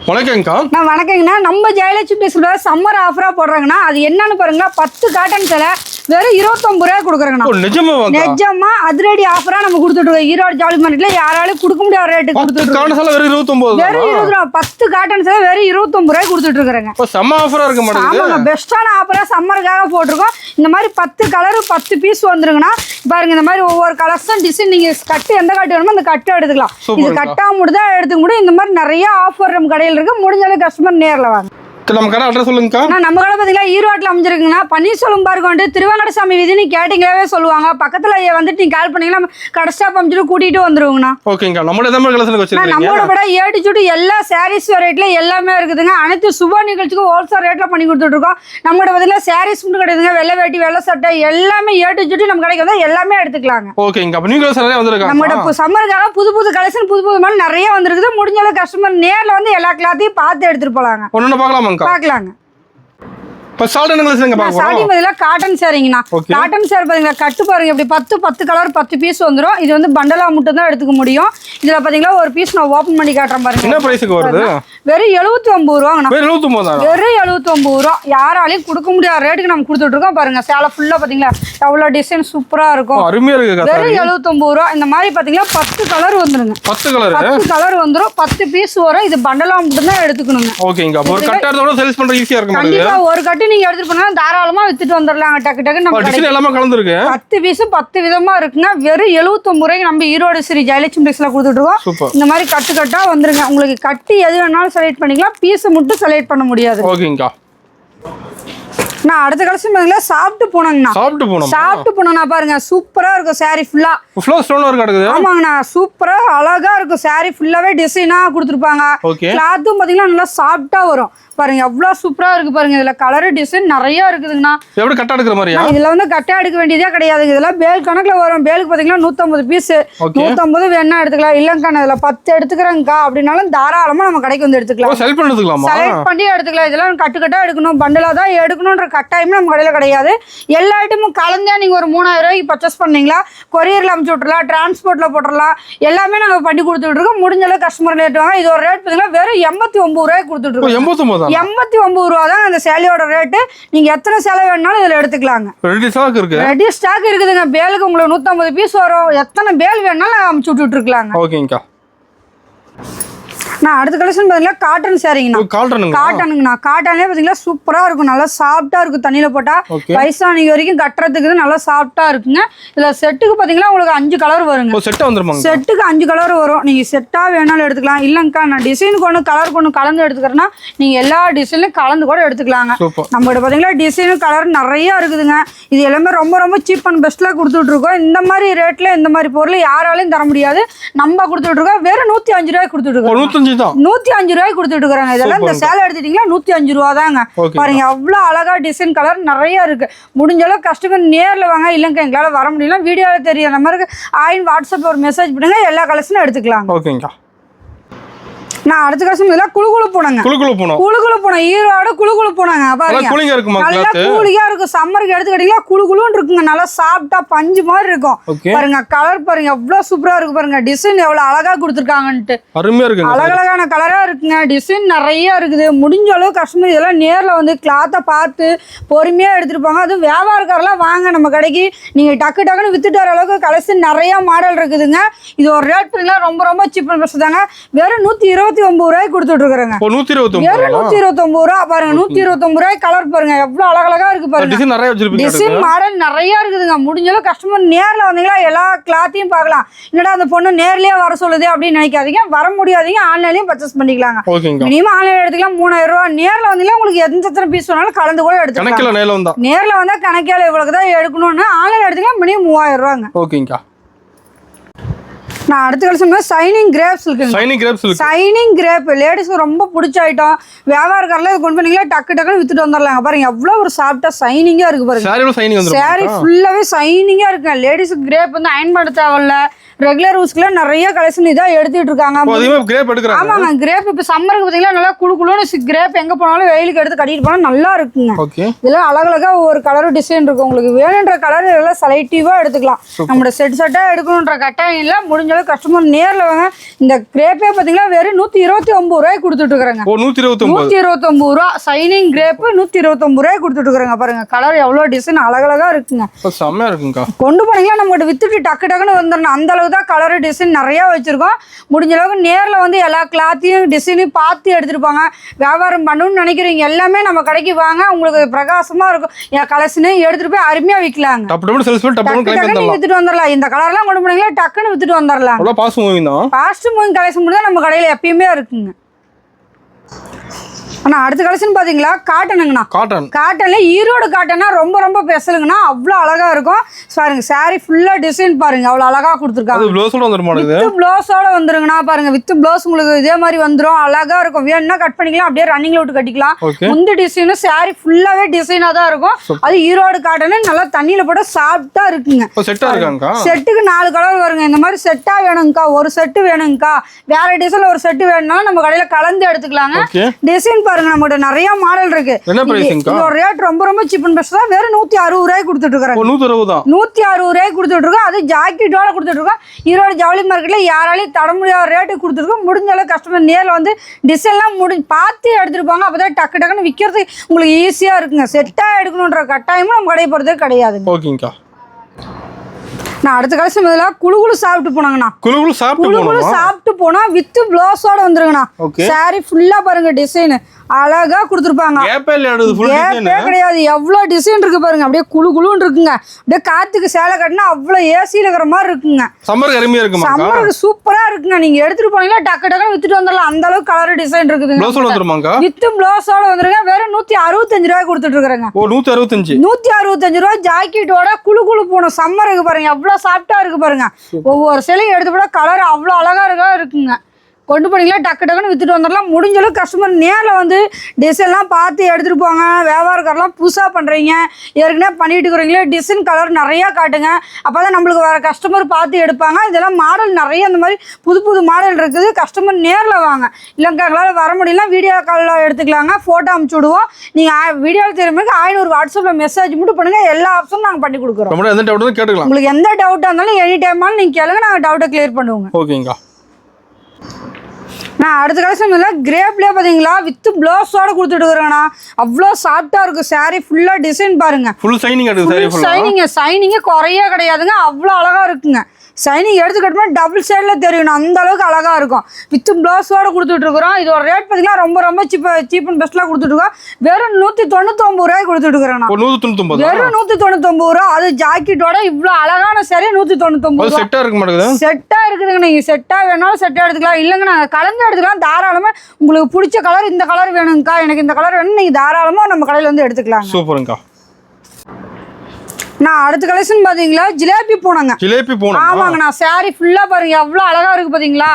வணக்கம்க்கா. நான் வணக்கங்கண்ணா. நம்ம ஜெயலட்சுமி பேசுகிற சம்மர் ஆஃபராக போடுறாங்கண்ணா. அது என்னன்னு பாருங்களா, 10 காட்டன் சேலை வெறும் 29 ரூபாய் கொடுக்குறாங்கண்ணா. நிஜமா அதிரடி ஆஃபராக நம்ம கொடுத்துட்ருக்கோம். ஈரோடு ஜவுளி மார்க்கெட்டில் யாராலும் கொடுக்க முடியாத ரேட்டு கொடுத்துருக்கோம். வெறும் 20 ரூபா 10 காட்டன் சேலை வெறும் 29 ரூபாய் கொடுத்துட்ருக்குறேங்க. ஆமாங்க, பெஸ்ட்டான ஆஃபராக சம்மருக்காக போட்டிருக்கோம். இந்த மாதிரி 10 கலரு 10 பீஸ் வந்துருங்கண்ணா. பாருங்க, இந்த மாதிரி ஒவ்வொரு கலர்ஸும் டிசைன் நீங்கள் கட்டு எந்த கட்டு வேணுமோ அந்த கட்டை எடுத்துக்கலாம். இது கட்டாக முடியும் தான் எடுத்துக்க முடியும். இந்த மாதிரி நிறைய ஆஃபர் நம்ம கடையில் இருக்கு. முடிஞ்சாலும் கஸ்டமர் நேரில் வாங்க. நம்ம கடை அட்ரஸ் சொல்லுங்கக்கா. நம்ம கடை பார்த்தீங்கன்னா ஈரோட்டில் அமைஞ்சிருக்குங்கண்ணா. பன்னீர்செல்வம் பார்க் வந்து திருவேங்கடசாமி வீதினு கேட்டிங்களாவே சொல்லுவாங்க. பக்கத்தில் வந்துட்டு நீங்கள் கால் பண்ணீங்கன்னா நம்ம கடை ஸ்டாப் அமைச்சிட்டு கூட்டிகிட்டு வந்துருவோங்கண்ணா. ஓகேங்கா. நம்மளோட விட ஏடி சுட்டு எல்லா சாரீஸ் ரேட்டில் எல்லாமே இருக்குதுங்க. அனைத்து சுப நிகழ்ச்சிக்கும் ஹோல்சேல் ரேட்டில் பண்ணி கொடுத்துட்ருக்கோம். நம்மளோட பார்த்தீங்கன்னா சாரீஸ் மட்டும் கிடையாதுங்க. வெள்ளை வேட்டி வெள்ளை சட்டை எல்லாமே ஏடி சுட்டு நம்ம கடைக்கு வந்தால் எல்லாமே எடுத்துக்கலாங்க. ஓகேங்க. நம்மளோட சம்மருக்காக புது புது கலெக்ஷன் புது புது மாதிரி நிறைய வந்துருக்குது. முடிஞ்சாலும் கஸ்டமர் நேரில் வந்து எல்லா கிளாத்தையும் பார்த்து எடுத்துட்டு போகலாங்க. பார்க்கலாங்க. காட்டன் சாரிங்கண்ணா. காட்டன் சாரி பாத்தீங்களா, கட்டு பாருங்க. இப்படி 10 கலர் 10 பீஸ் வந்துடும். இது வந்து பண்டலா மட்டும் தான் எடுத்துக்க முடியும். இதுல பாத்தீங்களா ஒரு பீஸ் நான் ஓபன் பண்ணி காட்டுறேன் பாருங்க. என்ன பிரைஸ்க்கு வருது? வெறும் 79 ரூபாங்கண்ணா. வெறும் 79 ரூபா. யாராலையும் கொடுக்க முடியாத ரேட்டுக்கு நம்ம கொடுத்துட்டு இருக்கோம். பாருங்க, சேலை ஃபுல்லா பாத்தீங்களா எவ்வளவு டிசைன் சூப்பரா இருக்கும். அருமையா இருக்கு. வெறும் 79 ரூபா. இந்த மாதிரி பாத்தீங்களா 10 கலர் வந்துருங்க. 10 கலர் வந்துரும். 10 பீஸ் வரும். இது பண்டலா மட்டும் தான் எடுத்துக்கணுங்க. ஓகேங்க. ஒரு கட்டரோட சேல்ஸ் பண்ற ஈஸியா இருக்கும். கண்டிப்பா ஒரு கட்டு நீங்க எடுத்துட்டு போனா தாராளமா வித்துட்டு வந்துடலாங்க. டக்கு டக்கு நம்ம டிசைன் எல்லாமே கலந்துருக்கு. 10 பீஸ் 10 விதமா இருக்குங்க. வெறும் 79 ரூபாய்க்கு நம்ம ஈரோடு ஸ்ரீ ஜெயலட்சுமி பிளேஸ்ல கொடுத்துட்டு இருக்கோம். இந்த மாதிரி கட்டு கட்டா வந்துருங்க. உங்களுக்கு கட்டி எது வேணாலும் செலக்ட் பண்ணிக்கலாம். பீஸ் மட்டும் செலக்ட் பண்ண முடியாது. ஓகேங்கா. நான் அடுத்த கலெக்ஷன் பாத்தீங்களா சாப்பிட்டு போனோம்னா பாருங்க சூப்பரா இருக்கும். சாரி ஃபுல்லா ஸ்டோன் வர்க் இருக்குது. ஆமாங்கண்ணா, சூப்பரா அழகா இருக்கும். சாரி ஃபுல்லாவே டிசைனா கொடுத்துருப்பாங்க. கிளாத்தும் பாத்தீங்கன்னா நல்லா சாஃப்டா வரும். பாருங்க எவ்வளவு சூப்பரா இருக்கு பாருங்க. இதுல கலர் டிசைன் நிறைய இருக்குதுங்கண்ணா. எப்படி கட்டா எடுக்கிற மாதிரியா? இதுல வந்து கட்டா எடுக்க வேண்டியதே கிடையாது. இதெல்லாம் பேல் கணக்குல வரும். பேலுக்கு பாத்தீங்கன்னா 150 பீஸ் 150 வேணா எடுத்துக்கலாம். இல்லங்கண்ணா இதுல 10 எடுத்துக்கிறேங்கக்கா அப்படின்னாலும் தாராளமா நம்ம கடைக்கு வந்து எடுத்துக்கலாம். செலக்ட் பண்ணி எடுத்துக்கலாம். இதெல்லாம் கட்டு கட்டா எடுக்கணும், பண்டலா தான் எடுக்கணும்ன்ற கட்டாயமே நம்ம கடையில கிடையாது. எல்லா ஐட்டமும் கலந்தா நீங்க ஒரு 3000 ரூபாய்க்கு பர்ச்சேஸ் பண்ணீங்களா கொரியர்ல அனுப்பிச்சு விட்டுறலாம், டிரான்ஸ்போர்ட்ல போட்டுடலாம். எல்லாமே நாங்க பண்ணி கொடுத்துட்டு இருக்கோம். முடிஞ்சளவு கஸ்டமர் ரேட் வாங்க. இது ஒரு ரேட் பாத்தீங்கன்னா வெறும் 89 ரூபாய்க்கு கொடுத்துட்டு இருக்கோம். 89 ரூபா தான் அந்த சேலையோட ரேட்டு. நீங்க எத்தனை சேலை வேணாலும் இதுல எடுத்துக்கலாங்க. ரெடி ஸ்டாக் இருக்குதுங்க. பேலுக்கு உங்களுக்கு 150 பீஸ் வரும். எத்தனை பேல் வேணாலும் அனுப்பிச்சு விட்டுட்டு இருக்கலாங்க. ஓகேங்கா. நான் அடுத்த கலெக்ஷன் பாத்தீங்கன்னா காட்டன் சாரிங்கண்ணா. காட்டனுங்கண்ணா. காட்டன்லேயே பாத்தீங்கன்னா சூப்பரா இருக்கும். நல்லா சாஃப்டா இருக்கும். தண்ணியில போட்டா வயசானிக்கு வரைக்கும் கட்டுறதுக்கு நல்லா சாஃப்டா இருக்குங்க. இதுல செட்டுக்கு பாத்தீங்கன்னா உங்களுக்கு 5 கலர் வருங்க. செட்டுக்கு 5 கலர் வரும். நீங்க செட்டா வேணாலும் எடுத்துக்கலாம். இல்லங்கக்கா நான் டிசைனுக்கு ஒன்று கலர் ஒன்று கலந்து எடுத்துக்கிறேன்னா நீங்க எல்லா டிசைன்லயும் கலந்து கூட எடுத்துக்கலாங்க. நம்மகிட்ட பாத்தீங்கன்னா டிசைனு கலர் நிறைய இருக்குதுங்க. இது எல்லாமே ரொம்ப ரொம்ப சீப் அண்ட் பெஸ்ட்ல கொடுத்துட்டு இருக்கோம். இந்த மாதிரி ரேட்ல இந்த மாதிரி பொருள் யாராலையும் தர முடியாது. நம்ம கொடுத்துட்டு இருக்கோம். வெறும் 105 ரூபாய் கொடுத்துட்டு இருக்கோம். 105 ரூபாய் கொடுத்துட்டு இருக்காங்க. இதெல்லாம் இந்த சேலை எடுத்துட்டீங்கன்னா 105 ரூபா தாங்க. பாருங்க எவ்வளவு அழகா டிசைன் கலர் நிறைய இருக்கு. முடிஞ்ச அளவு கஸ்டமர் நேர்ல வாங்க. இல்லங்க எங்களால வர முடியல வீடியோல தெரியும் நம்பருக்கு வாட்ஸ்அப்ல ஒரு மெசேஜ் பண்ணுங்க. எல்லா கலெக்ஷனும் எடுத்துக்கலாம். ஓகேங்க. நான் அடுத்த கலெக்ஷன் இதெல்லாம் குளுகுளு போனங்க. குளுகுளு போனோம். ஈரோடு குளுகுளு போனாங்க. பாருங்க நல்லா கூலிங்கா இருக்கும். சம்மருக்கு எடுத்துக்கிட்டீங்கன்னா குளுகுளுன்னு இருக்குங்க. நல்லா சாஃப்டா பஞ்சு மாதிரி இருக்கும். பாருங்க கலர் பாருங்க எவ்வளவு சூப்பரா இருக்கு. பாருங்க டிசைன் எவ்வளவு அழகா கொடுத்துருக்காங்கன்ட்டு. அழகழகான கலரா இருக்குங்க. டிசைன் நிறைய இருக்குது. முடிஞ்ச அளவு கஸ்டமர் இதெல்லாம் நேர்ல வந்து கிளாத்தை பார்த்து பொறுமையா எடுத்துருப்பாங்க. அதுவும் வியாபாரக்காரெல்லாம் வாங்க நம்ம கடைக்கு. நீங்க டக்கு டக்குன்னு வித்துட்டு வர அளவுக்கு கலெக்ஷன் நிறைய மாடல் இருக்குதுங்க. இது ஒரு ரேட் பண்ணீங்கன்னா ரொம்ப ரொம்ப சீப் அண்ட் பெஸ்ட் தாங்க. வெறும் 129 ரூபாய் கொடுத்துட்டு இருக்காங்க. 129 ரூபா. பாருங்க 129 ரூபாய். கலர் பாருங்க எவ்வளவு அழகழகா இருக்கு. பாருங்க டிசைன் மாடல் நிறைய இருக்குதுங்க. முடிஞ்சளவு கஸ்டமர் நேர்ல வந்தீங்களா எல்லா கிளாத்தையும் பார்க்கலாம். என்னடா அந்த பொண்ணு நேர்லயே வர சொல்லுது அப்படின்னு நினைக்காதீங்க. வர முடியாதீங்க. ஆன்லைன்லயும் பர்ச்சேஸ் பண்ணிக்கலாங்க. மினிமம் ஆன்லைன்ல எடுத்துக்கலாம் 3000 ரூபாய். நேர்ல வந்தீங்கன்னா உங்களுக்கு எத்தனை பீஸ் வேணாலும் கலந்து கூட எடுத்துக்கலாம். நேர்ல வந்தா கணக்கில இவ்வளவு தான் எடுக்கணும்னு ஆன்லைன் எடுத்துக்கலாம். மினிமம் 3000 ரூபாங்க. ஓகேங்கா. நான் அடுத்த கலெக்ஷன் சைனிங் கிரேப்ஸ் இருக்கு. சைனிங் கிரேப் லேடிஸ்க்கு ரொம்ப பிடிச்ச ஐட்டம். வியாபாரக்காரல இது கொண்டு பண்ணீங்களா டக்கு டக்குன்னு வித்துட்டு வந்துடலாங்க. பாருங்க எவ்வளவு ஒரு சாஃப்டா சைனிங்கா இருக்கு. பாருங்க சாரி ஃபுல்லாவே சைனிங்கா இருக்குங்க. லேடிஸ்க்கு கிரேப் வந்து அயன் பண்ண தேவையில்ல. ரெகுலர் யூஸ்க்குள்ள நிறைய கலெக்ஷன் இதா எடுத்துட்டு இருக்காங்க. அதிகமா கிரேப் எடுக்கறாங்க. ஆமாங்க, கிரேப் இப்ப சம்மருக்கு பாத்தீங்கன்னா நல்லா குளுகுளுன்னு கிரேப் எங்க போனாலும் வெயிலுக்கு எடுத்து கட்டிட்டு போனா நல்லா இருக்குங்க. ஓகே. இதெல்லாம் அழகழகா ஒரு கலர் டிசைன் இருக்கும். உங்களுக்கு வேணுன்ற கலர் எல்லாம் செலக்டிவா எடுத்துக்கலாம். நம்ம செட்டா எடுக்கணும்ன்ற கட்டாயம் இல்ல. முடிஞ்ச அளவுக்கு கஸ்டமர் நேர்ல வாங்க. இந்த கிரேப்பே பாத்தீங்கன்னா வெறும் 129 ரூபாய்க்கு கொடுத்துட்டு இருக்காங்க. 129 ரூபா சைனிங் கிரேப் 129 ரூபாய்க்கு கொடுத்துட்டு இருக்காங்க. பாருங்க கலர் எவ்வளவு டிசைன் அழகழகா இருக்குங்க. செம்மையா இருக்குங்க. கொண்டு போனீங்கன்னா நம்ம வித்துட்டு டக்கு டக்குன்னு வந்துடணும். அந்த அளவுக்கு தான் கலர் டிசைன் நிறைய வச்சிருக்கோம். முடிஞ்ச அளவுக்கு நேர்ல வந்து எல்லா கிளாத்தையும் டிசைனையும் பார்த்து எடுத்துருப்பாங்க. வியாபாரம் பண்ணணும்னு நினைக்கிறீங்க எல்லாமே நம்ம கடைக்கு வாங்க. உங்களுக்கு பிரகாசமா இருக்கும். என் கலெக்ஷனே எடுத்துட்டு போய் அருமையா விற்கலாங்க. வித்துட்டு வந்துடலாம். இந்த கலர்லாம் கொண்டு போனீங்களா டக்குன்னு வித்துட்டு வந்துடலாம். ஃபாஸ்ட் மூவிங் கலெக்ஷன் தான் நம்ம கடையில எப்பயுமே இருக்குங்க. ஆனா அடுத்த கலெக்ஷன் பாத்தீங்களா காட்டனுங்கண்ணா. காட்டன்ல ஈரோடு காட்டனா ரொம்ப ரொம்ப ஸ்பெஷலுங்கண்ணா. அவ்வளோ அழகா இருக்கும். பாருங்க சாரி ஃபுல்லா டிசைன் பாருங்க அவ்வளோ அழகா கொடுத்துருக்காங்க. வித் ப்ளவுஸோட வந்துருங்கண்ணா. பாருங்க வித் ப்ளவுஸ் உங்களுக்கு இதே மாதிரி வந்துடும். அழகா இருக்கும். வேணும்னா கட் பண்ணிக்கலாம். அப்படியே ரன்னிங்ல விட்டு கட்டிக்கலாம். முந்தி டிசைன் சாரி ஃபுல்லாவே டிசைனா தான் இருக்கும். அது ஈரோடு காட்டனு நல்லா தண்ணியில போட சாஃப்டா இருக்குங்க. செட்டுக்கு 4 கலர் வருங்க. இந்த மாதிரி செட்டா வேணுங்கக்கா, ஒரு செட்டு வேணுங்கக்கா, வேற டிசைன்ல ஒரு செட்டு வேணும்னா நம்ம கடையில கலந்து எடுத்துக்கலாங்க. டிசைன் பாருங்க நம்மகிட்ட நிறைய மாடல் இருக்கு. இதோட ரேட் ரொம்ப ரொம்ப சீப் அண்ட் பெஸ்ட் தான். வெறும் 160 ரூபாய்க்கு கொடுத்துட்டு இருக்காங்க. 160 ரூபாய்க்கு கொடுத்துட்டு இருக்கோம். அது ஜாக்கெட்டோட கொடுத்துட்டு இருக்கோம். ஈரோடு ஜவுளி மார்க்கெட்ல யாராலையும் தட முடியாத ரேட்டுக்கு கொடுத்துருக்கோம். முடிஞ்ச அளவுக்கு கஸ்டமர் நேரில் வந்து டிசைன்லாம் பார்த்து எடுத்துருப்பாங்க. அப்பதான் டக்கு டக்குன்னு விற்கிறது உங்களுக்கு ஈஸியா இருக்குங்க. செட்டா எடுக்கணுன்ற கட்டாயமும் நம்ம கடையை பொறுத்தே கிடையாது. ஓகேங்கக்கா. நான் அடுத்த கலெக்ஷன் முதல்ல குளுகுளு சாப்பிட்டு போனாங்கண்ணா. குளுகுளு சாப்பிட்டு போனா வித் ப்ளவுஸோட வந்துருங்கண்ணா. சாரி ஃபுல்லா பாருங்க டிசைன் அழகா கொடுத்துருப்பாங்க. கிடையாது எவ்வளவு டிசைன் இருக்கு பாருங்க. அப்படியே குளுகுளுன்னு இருக்குங்க. அப்படியே காத்துக்கு சேலை கட்டினா அவ்வளவு ஏசியில இருக்கிற மாதிரி இருக்குங்க. சம்மருக்கு சூப்பரா இருக்குங்க. நீங்க எடுத்துட்டு போனீங்கன்னா டக்கு டக்குன்னு வித்துட்டு வந்துடலாம். அந்த அளவுக்கு கலர் டிசைன் இருக்குதுங்க. வித் ப்ளவுஸோட வந்துருங்க. வெறும் 165 ரூபாய் கொடுத்துட்டு இருக்காங்க. 165 ரூபாய் ஜாக்கெட்டோட குளுகுளு போன சம்மருக்கு பாருங்க எவ்வளவு சாஃப்டா இருக்கு பாருங்க. ஒவ்வொரு சிலையும் எடுத்து போட கலர் அவ்வளவு அழகா இருக்குங்க. கொண்டு போனீங்களா டக்கு டக்குன்னு வித்துட்டு வந்துடலாம். முடிஞ்ச அளவுக்கு கஸ்டமர் நேரில் வந்து டிசைன்லாம் பார்த்து எடுத்துகிட்டு போங்க. வியாபாரக்காரெலாம் புதுசாக பண்ணுறீங்க, ஏற்கனவே பண்ணிட்டு இருக்கிறீங்களே டிசைன் கலர் நிறையா காட்டுங்க. அப்போ தான் நம்மளுக்கு வேறு கஸ்டமர் பார்த்து எடுப்பாங்க. இதெல்லாம் மாடல் நிறைய இந்த மாதிரி புது புது மாடல் இருக்குது. கஸ்டமர் நேரில் வாங்க. இல்லைங்க எங்களால் வர முடியல வீடியோ காலில் எடுத்துக்கலாங்க. ஃபோட்டோ அனுப்பிச்சி விடுவோம். நீங்கள் வீடியோவில் தெரியுமா 500 வாட்ஸ்அப்பில் மெசேஜ் மட்டும் பண்ணுங்கள். எல்லா ஆப்ஷனும் நாங்கள் பண்ணி கொடுக்குறோம். உங்களுக்கு எந்த டவுட்டாக இருந்தாலும் எனி டைமாலும் நீங்கள் கேளுங்க. நாங்கள் டவுட்டை கிளியர் பண்ணுவோங்க. ஓகேங்க. நான் அடுத்த கலெக்ஷன் இல்லை கிரேப்லேயே பார்த்தீங்களா வித் ப்ளவுஸோட கொடுத்துட்டு இருக்கிறேங்கண்ணா. அவ்வளோ சாஃப்டாக இருக்கும். சாரி ஃபுல்லாக டிசைன் பாருங்க. சைனிங்கே குறையே கிடையாதுங்க. அவ்வளோ அழகாக இருக்குங்க. சைனிங் எடுத்துக்கிட்டோம்னா டபுள் சைடில் தெரியணும். அந்த அளவுக்கு அழகாக இருக்கும். வித் ப்ளவுஸோட கொடுத்துட்ருக்குறோம். இதோட ரேட் பார்த்தீங்கன்னா ரொம்ப ரொம்ப சீப் அண்ட் பெஸ்ட்டாக கொடுத்துட்ருக்கோம். வெறும் 199 ரூபாய்க்கு கொடுத்துட்டுருக்குறேன். வெறும் 199 ரூபா. அது ஜாக்கெட்டோட இவ்வளோ அழகான சாரி 199 செட்டாக இருக்குதுங்க. நீங்கள் செட்டாக வேணாலும் செட்டாக எடுத்துக்கலாம். இல்லைங்க நாங்கள் கலந்து எடுத்துக்கலாம். தாராளமாக உங்களுக்கு பிடிச்ச கலர் இந்த கலர் வேணுங்கக்கா, எனக்கு இந்த கலர் வேணும், நீங்கள் தாராளமாக நம்ம கடையில் வந்து எடுத்துக்கலாம். சூப்பருங்கக்கா. நான் அடுத்த கலெக்ஷன் பாத்தீங்களா ஜிலேபி போனாங்க. ஆமாங்கண்ணா. சாரி ஃபுல்லா பாருங்க எவ்வளவு அழகா இருக்கு பாத்தீங்களா.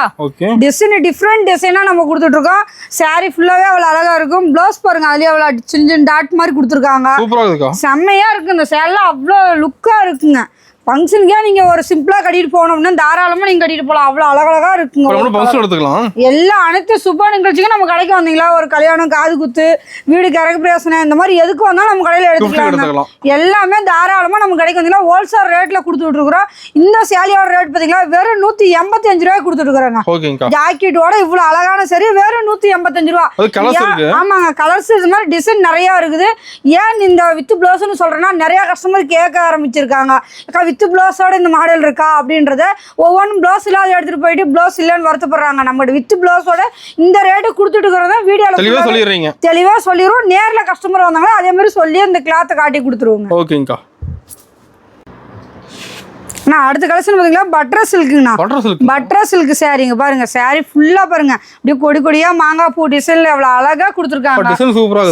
டிசைன் டிஃப்ரெண்ட் டிசைனா நம்ம கொடுத்துட்டு இருக்கோம். சாரி ஃபுல்லாவே அவ்வளவு அழகா இருக்கும். ப்ளவுஸ் பாருங்க அதுலயே அவ்வளவு சின்ன சின்ன டாட் மாதிரி கொடுத்துருக்காங்க. செம்மையா இருக்கு. இந்த சேலை அவ்வளவு லுக்கா இருக்குங்க. ஃபங்க்ஷனுக்கே நீங்க ஒரு சிம்பிளா கட்டிட்டு போனோம்னா தாராளமா நீங்க கட்டிட்டு போகலாம். அவ்வளவு அழகழகா இருக்குங்க. எல்லா அனைத்து சுப நிகழ்ச்சிக்கும் நம்ம கடைக்கு வந்தீங்களா, ஒரு கல்யாணம், காது குத்து, வீடு கரகு பிரேசனை, இந்த மாதிரி எதுக்கு வந்தாலும் நம்ம கடையில எடுத்துக்கலாம். எல்லாமே தாராளமா நம்ம கடைக்கு வந்தீங்கன்னா ஹோல்சேல் ரேட்ல கொடுத்துட்டு இருக்கிறோம். இந்த சேலையோட ரேட் பாத்தீங்களா வெறும் 185 ரூபாய் கொடுத்துட்டு இருக்கிறாங்க. ஜாக்கெட்டோட இவ்வளவு அழகான சரி வெறும் 185 ரூபா. ஆமாங்க. கலர்ஸ் இது மாதிரி டிசைன் நிறைய இருக்குது. ஏன் இந்த வித் பிளவுஸ்ன்னு சொல்றேன்னா நிறைய கஸ்டமர் கேட்க ஆரம்பிச்சிருக்காங்க. வித் பிளவுஸோட இந்த மாடல் இருக்கா அப்படின்றத ஒவ்வொன்றும் பிளவுஸ் இல்லாத எடுத்துட்டு போயிட்டு பிளவுஸ் இல்லைன்னு வருத்தப்படுறாங்க. நம்ம வித் பிளவுஸோட இந்த ரேட்டு கொடுத்துட்டு இருக்கிறத வீடியோல தெளிவா சொல்லிடுவோம். நேரில் கஸ்டமர் வந்தாங்கன்னா அதே மாதிரி சொல்லி அந்த கிளாத்தை காட்டி கொடுத்துருவோங்க. ஓகேங்கக்கா. நான் அடுத்த கலெக்ஷன் பாத்தீங்களா பட்டர் சில்க்குங்கண்ணா. பட்டர் சில்க் சாரிங்க பாருங்க. சாரி ஃபுல்லா பாருங்க அப்படியே கொடி கொடியா மாங்காய் பூ டிசைன்ல எவ்வளவு அழகா கொடுத்துருக்காங்க.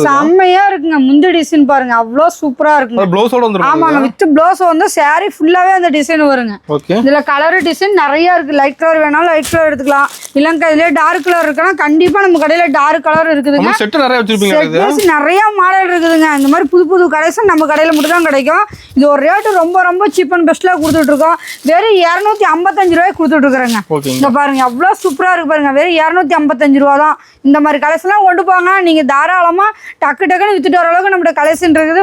செம்மையா இருக்குங்க. முந்தி டிசைன் பாருங்க அவ்வளோ சூப்பரா இருக்குங்க. ஆமாங்க. வித் பிளவுஸ் வந்து சாரி ஃபுல்லாவே அந்த டிசைன் வருங்க. இதுல கலர் டிசைன் நிறைய இருக்கு. லைட் கலர் வேணாலும் லைட் கலர் எடுத்துக்கலாம். இல்லங்க இதுல டார்க் கலர் இருக்குன்னா கண்டிப்பா நம்ம கடையில டார்க் கலர் இருக்குதுங்க. நிறைய மாடல் இருக்குதுங்க. இந்த மாதிரி புது புது கலெக்ஷன் நம்ம கடையில மட்டும் தான் கிடைக்கும். இது ஒரு ரேட்டு ரொம்ப ரொம்ப சீப் அண்ட் பெஸ்ட்ல கொடுத்துட்டு இருக்கோம். இருக்கோம். வெறும் 255 ரூபாய்க்கு கொடுத்துட்டு இருக்கிறேங்க. இங்க பாருங்க எவ்வளவு சூப்பரா இருக்கு பாருங்க. வெறும் 255 ரூபா தான். இந்த மாதிரி கலெக்ஷன்லாம் கொண்டு போங்க. நீங்க தாராளமா டக்குன்னு வித்துட்டு வர அளவுக்கு நம்ம கலெக்ஷன் இருக்குது.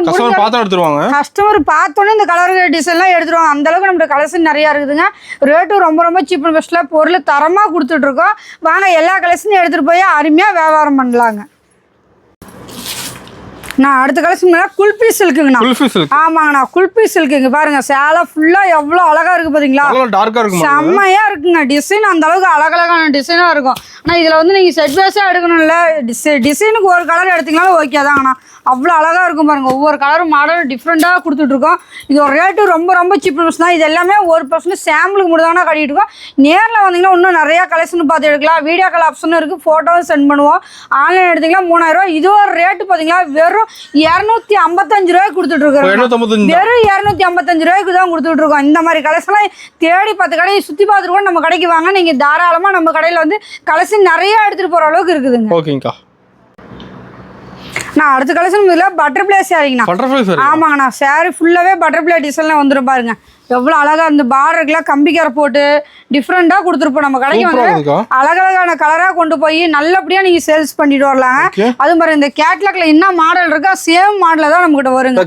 கஸ்டமர் பார்த்தோன்னே இந்த கலர் டிசைன்லாம் எடுத்துருவாங்க. அந்த அளவுக்கு நம்ம கலெக்ஷன் நிறைய இருக்குதுங்க. ரேட்டும் ரொம்ப சீப் அண்ட் பெஸ்ட்ல பொருள் தரமா கொடுத்துட்டு இருக்கோம். வாங்க எல்லா கலெக்ஷனையும் எடுத்துட்டு போய் அருமையா வியாபாரம் பண்ணலாங்க. நான் அடுத்த கலெக்ஷன் குல்பி சில்க்குங்கண்ணா. ஆமாங்கண்ணா குல்பி சில்க்குங்க. பாருங்க சேலை ஃபுல்லா எவ்வளவு அழகா இருக்கு பாத்தீங்களா? செம்மையா இருக்குங்க. டிசைன் அந்த அளவுக்கு அழகழகான டிசைனா இருக்கும். ஆனா இதுல வந்து நீங்க செட் பேஸா எடுக்கணும்ல, டிசைனுக்கு ஒரு கலர் எடுத்தீங்கனாலும் ஓகே தாங்கண்ணா. அவ்வளோ அழகா இருக்கும் பாருங்க. ஒவ்வொரு கலரும் மாடல் டிஃப்ரெண்டாக கொடுத்துட்டு இருக்கோம். இது ஒரு ரேட்டு ரொம்ப சீப் தான். இது எல்லாமே 1% சாம்பிளுக்கு மட்டும் தானே கட்டிட்டு இருக்கோம். நேரில் வந்தீங்கன்னா இன்னும் நிறையா கலெக்ஷன் பார்த்து எடுக்கலாம். வீடியோ கால் ஆப்ஷனும் இருக்குது. ஃபோட்டோவும் சென்ட் பண்ணுவோம். ஆன்லைன் எடுத்தீங்கன்னா 3000 ரூபா. இது ஒரு ரேட்டு பார்த்தீங்கன்னா வெறும் 255 ரூபாய்க்கு கொடுத்துட்டு இருக்கோம். வெறும் 255 ரூபாய்க்கு தான் கொடுத்துட்டு இருக்கோம். இந்த மாதிரி கலெக்ஷன்லாம் தேடி 10 கடையை சுற்றி பார்த்துட்டு கூட நம்ம கடைக்கு வாங்க. நீங்கள் தாராளமாக நம்ம கடையில் வந்து கலெக்ஷன் நிறைய எடுத்துகிட்டு போகிற அளவுக்கு இருக்குதுங்க. ஓகேங்கக்கா. நான் அடுத்த கலெக்ஷன் பட்டர்ஃப்ளை சாரிங்கண்ணா. ஆமாங்கண்ணா சாரி ஃபுல்லாவே பட்டர்ஃப்ளை டிசைன்ல வந்துடும் பாருங்க. எவ்வளோ அழகா இந்த பார்டருக்குலாம் கம்பிக்கார போட்டு டிஃப்ரெண்டாக கொடுத்துருப்போம். நம்ம கடைக்கு வந்து அழகழகான கலராக கொண்டு போய் நல்லபடியாக நீங்கள் சேல்ஸ் பண்ணிட்டு வரலாங்க. அது மாதிரி இந்த கேட்லாக்ல என்ன மாடல் இருக்கா சேம் மாடலில் தான் நம்மகிட்ட வருங்க.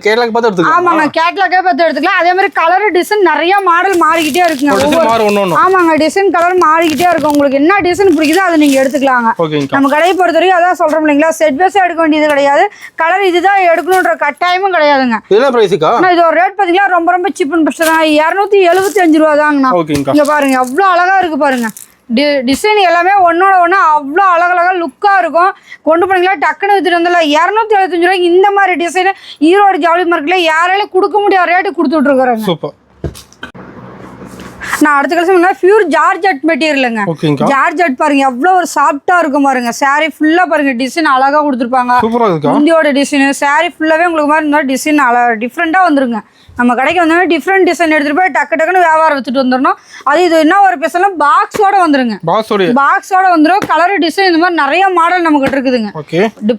ஆமாங்க கேட்லாக்கே பார்த்து எடுத்துக்கலாம். அதே மாதிரி கலர் டிசைன் நிறைய மாடல் மாறிக்கிட்டே இருக்குங்க. ஆமாங்க டிசைன் கலர் மாறிக்கிட்டே இருக்கும். உங்களுக்கு என்ன டிசைன் பிடிக்குதோ அதை நீங்கள் எடுத்துக்கலாங்க. நம்ம கடையை பொறுத்த வரைக்கும் அதான் சொல்கிறோம் இல்லைங்களா, செட் பேஸாக எடுக்க வேண்டியது கிடையாது. கலர் இதுதான் எடுக்கணுன்ற கட்டாயமும் கிடையாதுங்க. இது ஒரு ரேட் பார்த்தீங்கன்னா ரொம்ப சீப் அண்ட் பெஸ்ட் தான். 275 ரூபா தாங்கண்ணா. இங்க பாருங்க எவ்வளவு அழகா இருக்கு பாருங்க. டிசைன் எல்லாமே ஒன்னோட ஒண்ணு அவ்வளோ அழகழகா லுக்கா இருக்கும். கொண்டு போனீங்களா டக்குன்னு வித்துட்டு வந்துடலாம். 275 ரூபாய்க்கு இந்த மாதிரி டிசைன் ஈரோடு ஜவுளி மார்க்கெட்ல யாராலையும் கொடுக்க முடியாத ரேட்டு கொடுத்துட்டு இருக்கிறாங்க. நான் அடுத்த கலெக்ஷன் பியூர் ஜார்ஜெட் மெட்டீரியலுங்க. ஜார்ஜெட் பாருங்க எவ்வளவு ஒரு சாஃப்டா இருக்கும் பாருங்க. சாரி ஃபுல்லா பாருங்க டிசைன் அழகா கொடுத்துருப்பாங்க. முந்தியோட டிசைன் சாரி ஃபுல்லாவே உங்களுக்கு மாதிரி டிசைன் டிஃப்ரெண்டா வந்துருங்க. நம்ம கடைக்கு வந்தோம்னா டிஃப்ரெண்ட் டிசைன் எடுத்துட்டு போய் டக்குன்னு வியாபாரம் வச்சுட்டு வந்துடணும். அது இது என்ன ஒரு பேசலாம் பாக்ஸோட வந்துருங்க. பாக்ஸோட வந்துடும். கலர் டிசைன் இந்த மாதிரி நிறைய மாடல் நம்ம கிட்ட இருக்குதுங்க.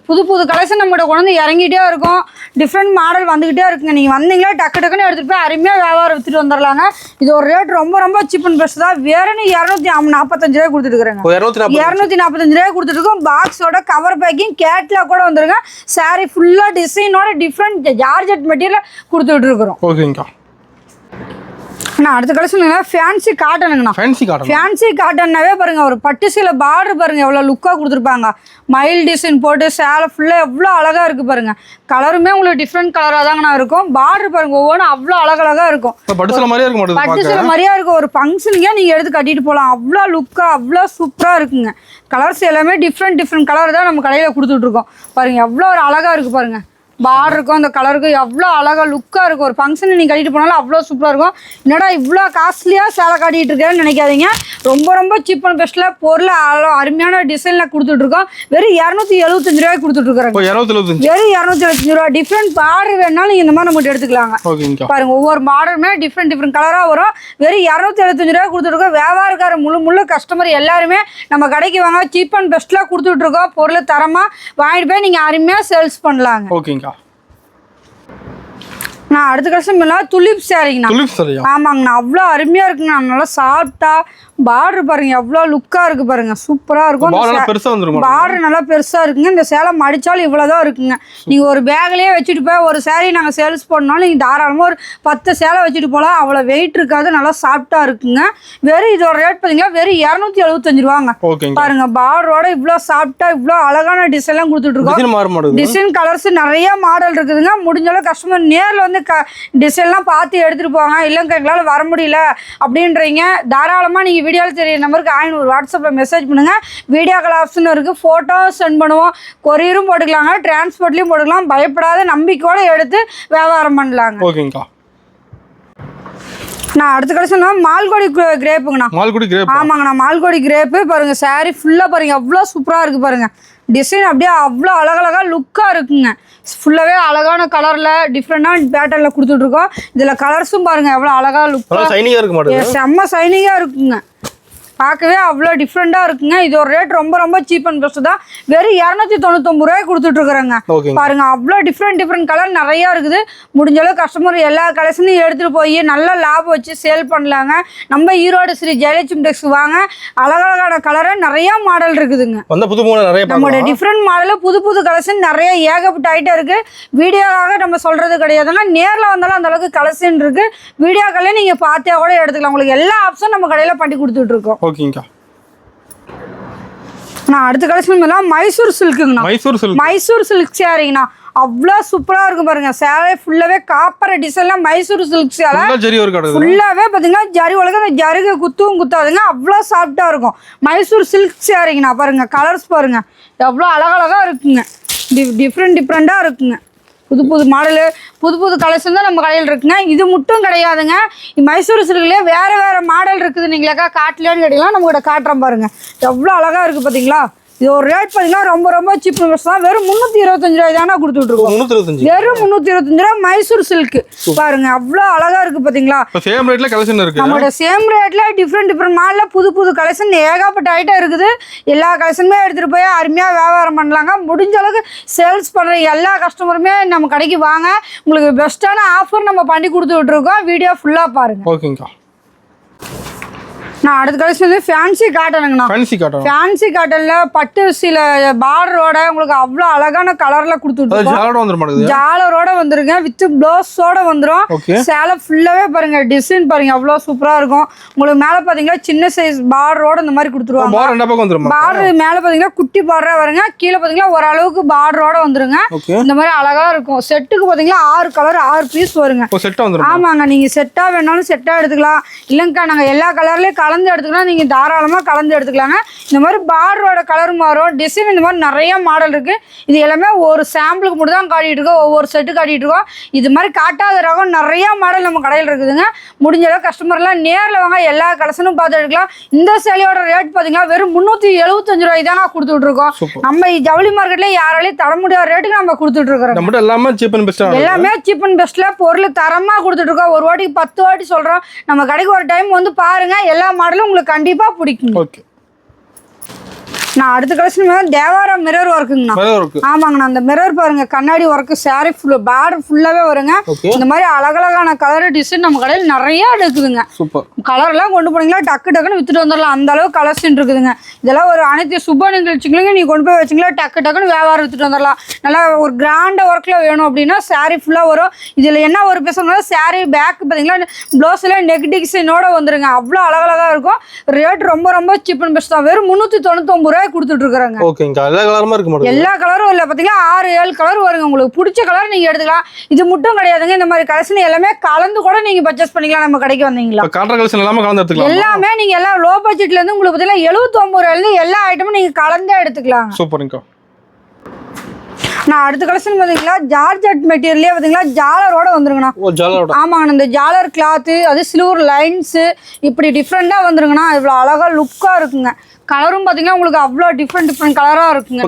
புது கலெக்ஷன் நம்ம கிட்ட கொண்டு வந்து இறங்கிட்டே இருக்கும். டிஃப்ரெண்ட் மாடல் வந்துகிட்டே இருக்குங்க. நீங்க வந்தீங்களா டக்குன்னு எடுத்துட்டு போய் அருமையா வியாபாரம் வச்சுட்டு வந்துடலாங்க. இது ஒரு ரேட் ரொம்ப சீப் அண்ட் பெஸ்ட் தான். வேறன்னு 245 ரூபாய் கொடுத்துட்டு இருக்கிறாங்க. 245 ரூபாய் கொடுத்துட்டு இருக்கோம். பாக்ஸோட கவர் பேக்கிங் கேட்லாக் கூட வந்துருங்க. சாரி ஃபுல்லா டிசைனோட டிஃப்ரெண்ட் ஜார்ஜெட் மெட்டீரியல் கொடுத்துட்டு இருக்கிறோம். ஓகேங்கா. நான் அடுத்த கலெக்ஷன் ஃபேன்சி காட்டனுங்கண்ணா. ஃபேன்சி காட்டன்னாவே பாருங்க ஒரு பட்டு சேலை பார்டர் பாருங்க எவ்வளோ லுக்காக கொடுத்துருப்பாங்க. மயில் டிசைன் போட்டு சேலை ஃபுல்லாக எவ்வளோ அழகாக இருக்குது பாருங்க. கலருமே உங்களுக்கு டிஃப்ரெண்ட் கலராக தாங்கண்ணா இருக்கும். பார்டர் பாருங்க ஒவ்வொன்றும் அவ்வளோ அழகழகாக இருக்கும். பட்டு சேலை மாதிரியா இருக்கும். ஒரு ஃபங்க்ஷனுக்கே நீங்கள் எடுத்து கட்டிட்டு போகலாம். அவ்வளோ லுக்காக அவ்வளோ சூப்பராக இருக்குங்க. கலர்ஸ் எல்லாமே டிஃப்ரெண்ட் கலர் தான் நம்ம கடையில் கொடுத்துட்ருக்கோம். பாருங்க எவ்வளோ ஒரு அழகாக இருக்குது பாருங்க. பார்டருக்கும் அந்த கலருக்கும் எவ்வளோ அழகாக லுக்காக இருக்கும். ஒரு ஃபங்க்ஷன் நீங்கள் கட்டிட்டு போனாலும் அவ்வளோ சூப்பராக இருக்கும். என்னடா இவ்வளோ காஸ்ட்லியாக சேலை காட்டிகிட்டு இருக்கேன்னு நினைக்காதீங்க. ரொம்ப சீப் அண்ட் பெஸ்ட்டில் பொருள் அருமையான டிசைனில் கொடுத்துட்ருக்கோம். வெறும் 275 ரூபாய்க்கு கொடுத்துட்ருக்குறாங்க. வெறும் 275 ரூபா. டிஃப்ரெண்ட் பார்டர் வேணாலும் நீங்கள் இந்த மாதிரி நம்மகிட்ட எடுத்துக்கலாங்க. பாருங்கள் ஒவ்வொரு பார்டருமே டிஃப்ரெண்ட் கலராக வரும். வெறும் 275 ரூபாய் கொடுத்துட்ருக்கோம். வியாபாரக்கார முழு கஸ்டமர் எல்லாருமே நம்ம கடைக்கு வாங்க. சீப் அண்ட் பெஸ்ட்டில் கொடுத்துட்ருக்கோம். பொருள் தரமாக வாங்கிட்டு போய் நீங்கள் அருமையாக சேல்ஸ் பண்ணலாங்க. ஓகேங்க. நான் அடுத்த கலெக்ஷன் துலிப் சாரிங்கண்ணா. ஆமாங்கண்ணா அவ்வளோ அருமையா இருக்குங்கண்ணா. நல்லா சாஃப்டா பார்டர் பாருங்க எவ்வளோ லுக்கா இருக்கு பாருங்க. சூப்பரா இருக்கும். பார்டர் நல்லா பெருசா இருக்குங்க. இந்த சேலை மடிச்சாலும் இவ்வளவுதான் இருக்குங்க. நீங்க ஒரு பேக்லயே வச்சுட்டு போய் ஒரு சாரி நாங்க சேல்ஸ் பண்ணாலும் நீங்க தாராளமா ஒரு 10 சேலை வச்சுட்டு போகலாம். அவ்வளோ வெயிட் இருக்காது. நல்லா சாஃப்டா இருக்குங்க. வெறும் இதோட ரேட் பார்த்தீங்கன்னா வெறும் 275 ரூபாங்க. பாருங்க பார்டரோட இவ்வளோ சாஃப்டா இவ்வளோ அழகான டிசைன்லாம் கொடுத்துட்டு இருக்கோம். டிசைன் கலர்ஸ் நிறைய மாடல் இருக்குதுங்க. முடிஞ்சாலும் கஸ்டமர் நேரில் வந்து டிசைன்லாம் பார்த்து எடுத்துட்டு போவாங்க. இல்லைங்க எங்களால் வர முடியல அப்படின்றீங்க தாராளமாக நீங்கள் வீடியோவில் தெரிய நம்பருக்கு 500 வாட்ஸ்அப்பில் மெசேஜ் பண்ணுங்கள். வீடியோ கால் ஆப்ஷன் இருக்குது. ஃபோட்டோ சென்ட் பண்ணுவோம். கொரியரும் போட்டுக்கலாங்க. டிரான்ஸ்போர்ட்லேயும் போட்டுக்கலாம். பயப்படாத நம்பிக்கையோடு எடுத்து வியாபாரம் பண்ணலாங்க. ஓகேங்கக்கா. நான் அடுத்த கலெக்ஷன் மால்கோடி கிரேப்புங்கண்ணா. ஆமாங்கண்ணா மால்கோடி கிரேப்பு. பாருங்க சாரி ஃபுல்லாக பாருங்க எவ்வளோ சூப்பராக இருக்குது பாருங்க. டிசைன் அப்படியே அவ்வளோ அழகழகா லுக்காக இருக்குங்க. ஃபுல்லாகவே அழகான கலரில் டிஃப்ரெண்டான பேட்டர்னில் கொடுத்துட்ருக்கோம். இதில் கலர்ஸும் பாருங்கள் எவ்வளோ அழகாக லுக்காக செம்ம சைனிங்காக இருக்குங்க. பார்க்கவே அவ்வளோ டிஃப்ரெண்டாக இருக்குங்க. இது ஒரு ரேட் ரொம்ப ரொம்ப சீப் அண்ட் பெஸ்ட் தான். வெறும் 299 ரூபாய் கொடுத்துட்ருக்குறேங்க. பாருங்க அவ்வளோ டிஃப்ரெண்ட் கலர் நிறையா இருக்குது. முடிஞ்ச அளவு கஸ்டமர் எல்லா கலெக்ஷனையும் எடுத்துகிட்டு போய் நல்லா லாபம் வச்சு சேல் பண்ணலாங்க. நம்ம ஈரோடு ஸ்ரீ ஜெயலட்சுமி டெக்ஸ் வாங்க. அழகழகான கலரை நிறையா மாடல் இருக்குதுங்க. நம்மளோட டிஃப்ரெண்ட் மாடலில் புது கலெக்ஷன் நிறைய ஏகப்பட்ட ஐட்டம் இருக்குது. வீடியோவாக நம்ம சொல்கிறது கிடையாதுங்க. நேரில் வந்தாலும் அந்த அளவுக்கு கலெக்ஷன் இருக்குது. வீடியோக்களே நீங்கள் பார்த்தா கூட எடுத்துக்கலாம். உங்களுக்கு எல்லா ஆப்ஷனும் நம்ம கடையில் பண்ணி கொடுத்துட்ருக்கோம். ஓகேங்கக்கா. நான் அடுத்த கலெக்ஷன் மைசூர் சில்க்குங்கண்ணா. மைசூர் சில்க் சாரிங்கண்ணா. அவ்வளோ சூப்பராக இருக்கும் பாருங்க. சேலை ஃபுல்லாகவே காப்பர் டிசைன்லாம் மைசூர் சில்க் சேலை ஃபுல்லாகவே பார்த்தீங்கன்னா ஜரி உலக அந்த ஜருகு குத்தாதுங்க. அவ்வளோ சாஃப்டாக இருக்கும். மைசூர் சில்க் சாரிங்கண்ணா. பாருங்க கலர்ஸ் பாருங்க எவ்வளோ அழகழகாக இருக்குங்க. டிஃப்ரெண்ட்டாக இருக்குங்க. புது மாடலு புது கலெக்ஷன் தான் நம்ம கடையில் இருக்குங்க. இது மட்டும் கிடையாதுங்க. மைசூர் சில்க்லேயே வேறு மாடல் இருக்குது. நீங்களாக்கா காட்டலையான்னு கேட்டிங்கன்னா நம்ம கிட்ட காட்டுறோம் பாருங்க. எவ்வளோ அழகாக இருக்குது பார்த்தீங்களா. இது ஒரு ரேட் பார்த்தீங்கன்னா ரொம்ப சீப் தான். வெறும் 325 ரூபாய் தானே கொடுத்துட்ருக்கோம். வெறும் 325 ரூபாய் மைசூர் சில்க் பாருங்க. அவ்வளோ அழகா இருக்கு பார்த்தீங்களா. சேம் ரேட்ல கலெக்ஷன் இருக்கு. நம்மளோட சேம் ரேட்ல டிஃப்ரெண்ட் மாடல்ல புது கலெக்ஷன் ஏகப்பட்ட ஐட்டம் இருக்குது. எல்லா கலெக்ஷனுமே எடுத்துட்டு போய் அருமையாக வியாபாரம் பண்ணலாங்க. முடிஞ்ச அளவுக்கு சேல்ஸ் பண்ணுற எல்லா கஸ்டமருமே நம்ம கடைக்கு வாங்க. உங்களுக்கு பெஸ்ட்டான ஆஃபர் நம்ம பண்ணி கொடுத்துட்டு இருக்கோம். வீடியோ ஃபுல்லாக பாருங்க. ஓகேங்கக்கா. நான் அடுத்த கலெக்ஷன் ஃபேன்சி காட்டனுங்கண்ணா. ஃபேன்சி காட்டன்ல பட்டு சில பார்டரோட உங்களுக்கு அவ்வளோ அழகான கலர்ல கொடுத்துட்டு ஜாலரோட வந்துருங்க. வித் ப்ளவுஸோட வந்துடும். சேலை ஃபுல்லாவே பாருங்க டிசைன் பாருங்க அவ்வளோ சூப்பரா இருக்கும். உங்களுக்கு மேல பாத்தீங்கன்னா சின்ன சைஸ் பார்டரோட இந்த மாதிரி கொடுத்துருவாங்க. பார்டர் மேல பாத்தீங்கன்னா குட்டி பார்டரா வருங்க. கீழே பாத்தீங்கன்னா ஓரளவுக்கு பார்டரோட வந்துருங்க. இந்த மாதிரி அழகா இருக்கும். செட்டுக்கு பாத்தீங்கன்னா 6 கலர் 6 பீஸ் வருங்க. ஆமாங்க. நீங்க செட்டா வேணாலும் செட்டா எடுத்துக்கலாம். இல்லைங்கக்கா நாங்க எல்லா கலர்லயும் கலந்து எடுத்துக்கலாம். நீங்க தாராளமா கலந்து எடுத்துக்கலாங்க. இந்த மாதிரி பார்டரோட கலர் மாறும். டிசைன் இந்த மாதிரி நிறைய மாடல் இருக்கு. இது எல்லாமே ஒரு சாம்பிளுக்கு மட்டும் தான் காட்டிட்டு இருக்கோம். ஒவ்வொரு செட்டு காட்டிட்டு இருக்கோம். இது மாதிரி காட்டாத ரகம் நிறைய மாடல் நம்ம கடையில் இருக்குதுங்க. முடிஞ்ச அளவு கஸ்டமர்லாம் நேரில் வாங்க. எல்லா கலெக்ஷனும் பார்த்து எடுக்கலாம். இந்த சேலையோட ரேட் பார்த்தீங்கன்னா வெறும் 375 ரூபாய் தாங்க கொடுத்துட்டு இருக்கோம். நம்ம ஜவுளி மார்க்கெட்ல யாராலையும் தர முடியாத ரேட்டுக்கு நம்ம கொடுத்துட்டு இருக்கோம். எல்லாமே சீப் அண்ட் பெஸ்ட்ல பொருள் தரமா கொடுத்துட்டு இருக்கோம். ஒரு வாட்டிக்கு 10 வாட்டி சொல்றோம். நம்ம கடைக்கு ஒரு டைம் வந்து பாருங்க. எல்லா மாடலும் உங்களுக்கு கண்டிப்பா பிடிக்கும். நான் அடுத்த கலெக்ஷன் தேவாரா மிரர் ஒர்க்குங்கண்ணா. ஆமாங்கண்ணா. அந்த மிரர் பாருங்க கண்ணாடி ஒர்க்கு சாரி ஃபுல் பார்டர் ஃபுல்லாவே வருங்க. இந்த மாதிரி அழகழகான கலர் டிசைன் நம்ம கடையில் நிறைய இருக்குதுங்க. கலர்லாம் கொண்டு போனீங்களா டக்குன்னு வித்துட்டு வந்துடலாம். அந்த அளவுக்கு கலெக்ஷன் இருக்குதுங்க. இதெல்லாம் ஒரு அனைத்து சுப நிகழ்ச்சிகளுக்கு நீங்க கொண்டு போய் வச்சிங்களா டக்குன்னு வியாபாரம் வித்துட்டு வந்துடலாம். நல்லா ஒரு கிராண்ட் ஒர்க்ல வேணும் அப்படின்னா சாரி ஃபுல்லா வரும். இதுல என்ன ஒரு பேசணும்னா சாரி பேக் பாத்தீங்களா ப்ளவுஸ்ல நெக் டிசைனோட வந்துருங்க. அவ்வளோ அழகழகா இருக்கும். ரேட் ரொம்ப சீப் அண்ட் பெஸ்ட் தான். வெறும் 399 ரூபாய் கொடுத்துட்டு இருக்காங்க. ஓகேங்கா. எல்லா கலருமா இருக்கு மாடல். எல்லா கலரும் இல்ல பாத்தீங்களா 6-7 கலர் வருங்க. உங்களுக்கு பிடிச்ச கலர் நீங்க எடுத்துக்கலாம். இது மட்டும் கிடையாதுங்க. இந்த மாதிரி கலெக்ஷன் எல்லாமே கலந்து கூட நீங்க பர்ச்சேஸ் பண்ணிக்கலாம். நம்ம கடைக்கு வந்தீங்களா காட்டுற கலெக்ஷன் எல்லாமே கலந்து எடுத்துக்கலாம். எல்லாமே நீங்க எல்லாம் லோ பட்ஜெட்ல இருந்து உங்களுக்கு பாத்தீங்கன்னா 79 ரூபாயில இருந்து எல்லா ஐட்டமும் நீங்க கலந்தே எடுத்துக்கலாம். சூப்பர்ங்கா. நான் அடுத்த கலெக்ஷன் பாத்தீங்களா ஜார்ஜெட் மெட்டீரியல்லே பாத்தீங்களா ஜாலரோட வந்துருங்கண்ணா. ஆமாங்கண்ணா. இந்த ஜாலர் கிளாத்து அது சில்வர் லைன்ஸ் இப்படி டிஃப்ரெண்டா வந்துருங்கண்ணா. இவ்வளவு அழகா லுக்கா இருக்குங்க. கலரும் பாத்தீங்கன்னா உங்களுக்கு அவ்வளோ டிஃப்ரெண்ட் கலரா இருக்குங்க.